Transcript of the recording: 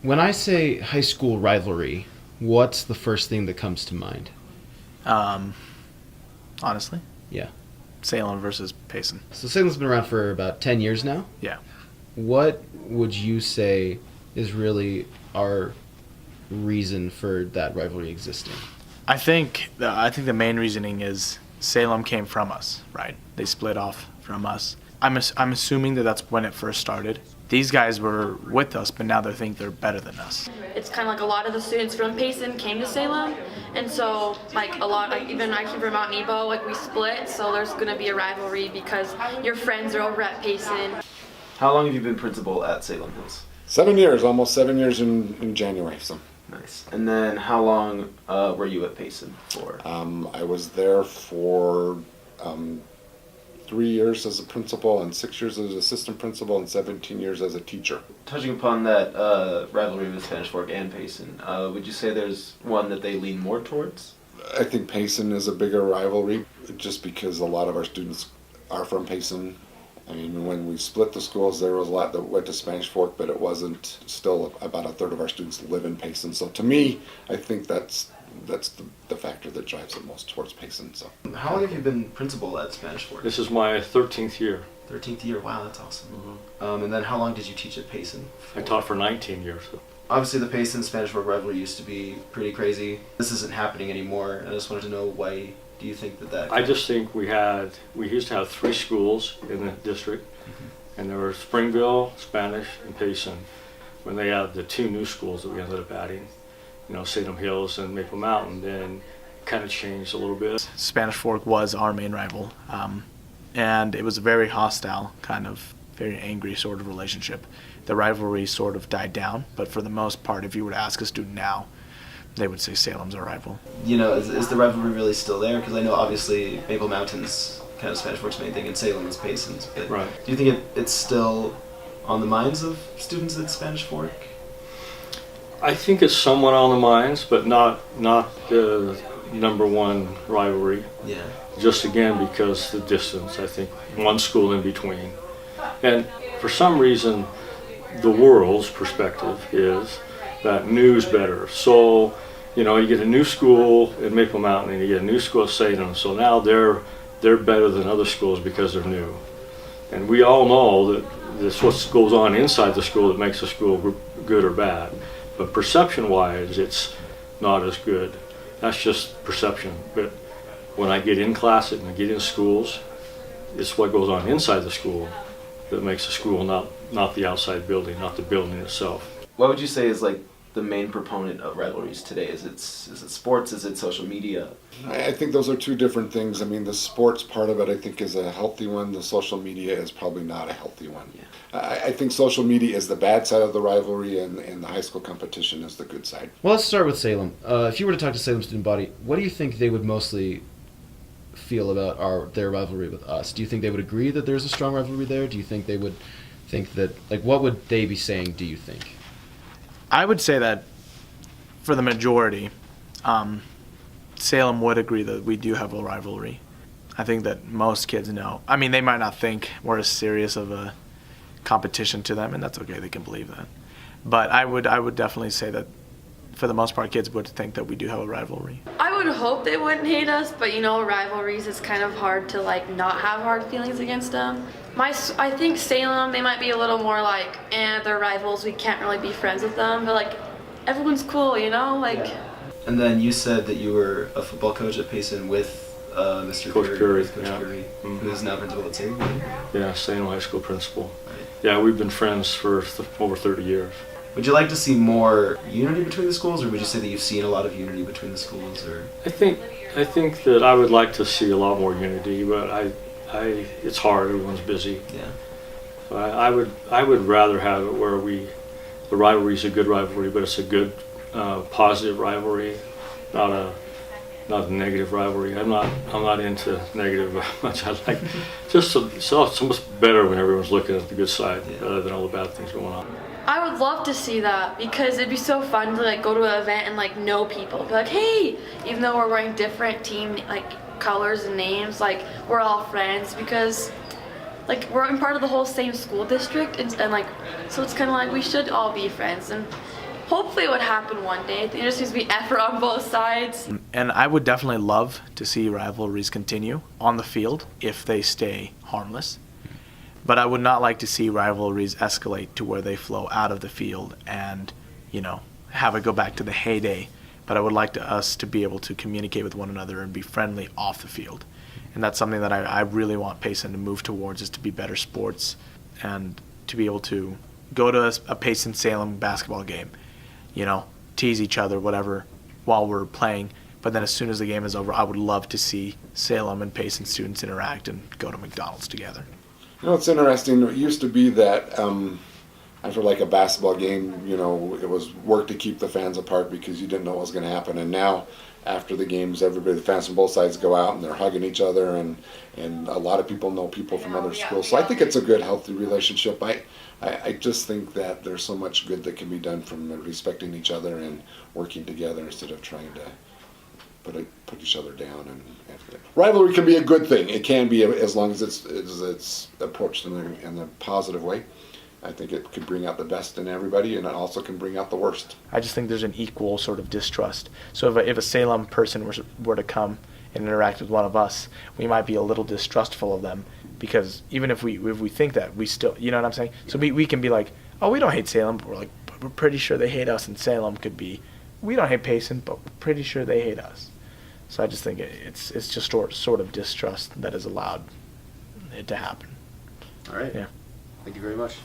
When I say high school rivalry, what's the first thing that comes to mind? Honestly, Yeah. Salem versus Payson. So Salem's been around for about 10 years now. Yeah. What would you say is really our reason for that rivalry existing? I think the main reasoning is Salem came from us, right? They split off from us. I'm assuming that's when it first started. These guys were with us, but now they think they're better than us. It's kind of like a lot of the students from Payson came to Salem, and so like a lot, like even I came from Mount Nebo, like we split, so there's gonna be a rivalry because your friends are over at Payson. How long have you been principal at Salem Hills? 7 years, almost 7 years in January. So. Nice. And then how long were you at Payson for? I was there for 3 years as a principal and 6 years as assistant principal and 17 years as a teacher. Touching upon that rivalry with Spanish Fork and Payson, would you say there's one that they lean more towards? I think Payson is a bigger rivalry just because a lot of our students are from Payson. I mean, when we split the schools, there was a lot that went to Spanish Fork, but it wasn't. Still, about a third of our students live in Payson. So to me, I think that's the factor that drives it most towards Payson. So. How long have you been principal at Spanish Fork? This is my 13th year. 13th year. Wow, that's awesome. And then how long did you teach at Payson? I taught for 19 years. Obviously, the Payson Spanish Fork rivalry used to be pretty crazy. This isn't happening anymore. I just wanted to know, why do you think that? I just think we used to have 3 schools in the district, and there were Springville, Spanish, and Payson. When they had the 2 new schools that we ended up adding, Salem Hills and Maple Mountain, then kind of changed a little bit. Spanish Fork was our main rival, and it was a very hostile, kind of very angry sort of relationship. The rivalry sort of died down, but for the most part, if you were to ask a student now, they would say Salem's our rival. Is the rivalry really still there? Because I know obviously Maple Mountain's kind of Spanish Fork's main thing, and Salem is Payson's. But right. Do you think it's still on the minds of students at Spanish Fork? I think it's somewhat on the minds, but not the number one rivalry. Yeah. Just again because the distance. I think one school in between, and for some reason, the world's perspective is that new's better. So, you get a new school in Maple Mountain and you get a new school at Salem. So now they're better than other schools because they're new. And we all know that that's what goes on inside the school that makes the school good or bad. But perception-wise, it's not as good. That's just perception. But when I get in class and I get in schools, it's what goes on inside the school that makes the school, not the outside building, not the building itself. What would you say is like the main proponent of rivalries today? Is it sports? Is it social media? I think those are 2 different things. I mean, the sports part of it, I think, is a healthy one. The social media is probably not a healthy one. Yeah. I think social media is the bad side of the rivalry, and the high school competition is the good side. Well, let's start with Salem. If you were to talk to Salem student body, what do you think they would mostly feel about their rivalry with us? Do you think they would agree that there's a strong rivalry there? Do you think they would think that, what would they be saying, do you think? I would say that for the majority, Salem would agree that we do have a rivalry. I think that most kids know. I mean, they might not think we're as serious of a competition to them, and that's okay, they can believe that. But I would definitely say that for the most part, kids would think that we do have a rivalry. I would hope they wouldn't hate us, but rivalries, it's kind of hard to not have hard feelings against them. I think Salem, they might be a little more they're rivals, we can't really be friends with them, but everyone's cool, Yeah. And then you said that you were a football coach at Payson with Mr. Coach Curry, Coach yeah. Curry, who's now principal at Salem. Yeah, Salem High School principal. Right. Yeah, we've been friends for over 30 years. Would you like to see more unity between the schools, or would you say that you've seen a lot of unity between the schools? Or I think that I would like to see a lot more unity, but it's hard. Everyone's busy. Yeah. So I would rather have it where the rivalry is a good rivalry, but it's a good positive rivalry, not a negative rivalry. I'm not into negative much. I like it's almost better when everyone's looking at the good side rather than all the bad things going on. I would love to see that because it'd be so fun to go to an event and know people. Be like, hey, even though we're wearing different team colors and names, we're all friends because we're part of the whole same school district and so it's kind of we should all be friends, and hopefully it would happen one day. I think there just needs to be effort on both sides. And I would definitely love to see rivalries continue on the field if they stay harmless. But I would not like to see rivalries escalate to where they flow out of the field and, have it go back to the heyday. But I would like us to be able to communicate with one another and be friendly off the field. And that's something that I really want Payson to move towards, is to be better sports and to be able to go to a Payson-Salem basketball game, tease each other, whatever, while we're playing. But then as soon as the game is over, I would love to see Salem and Payson students interact and go to McDonald's together. It's interesting. It used to be that after like a basketball game, it was work to keep the fans apart because you didn't know what was going to happen. And now, after the games, the fans from both sides go out and they're hugging each other, and a lot of people know people from other schools. So I think it's a good, healthy relationship. I just think that there's so much good that can be done from respecting each other and working together instead of trying to put each other down. And rivalry can be a good thing. It can be, as long as it's approached in a positive way. I think it could bring out the best in everybody, and it also can bring out the worst. I just think there's an equal sort of distrust. So if a Salem person were to come and interact with one of us, we might be a little distrustful of them, because even if we think that, we still, you know what I'm saying? So we can be like, oh, we don't hate Salem, but we're pretty sure they hate us. And Salem could be, we don't hate Payson, but we're pretty sure they hate us. So I just think it's just sort of distrust that has allowed it to happen. All right. Yeah. Thank you very much.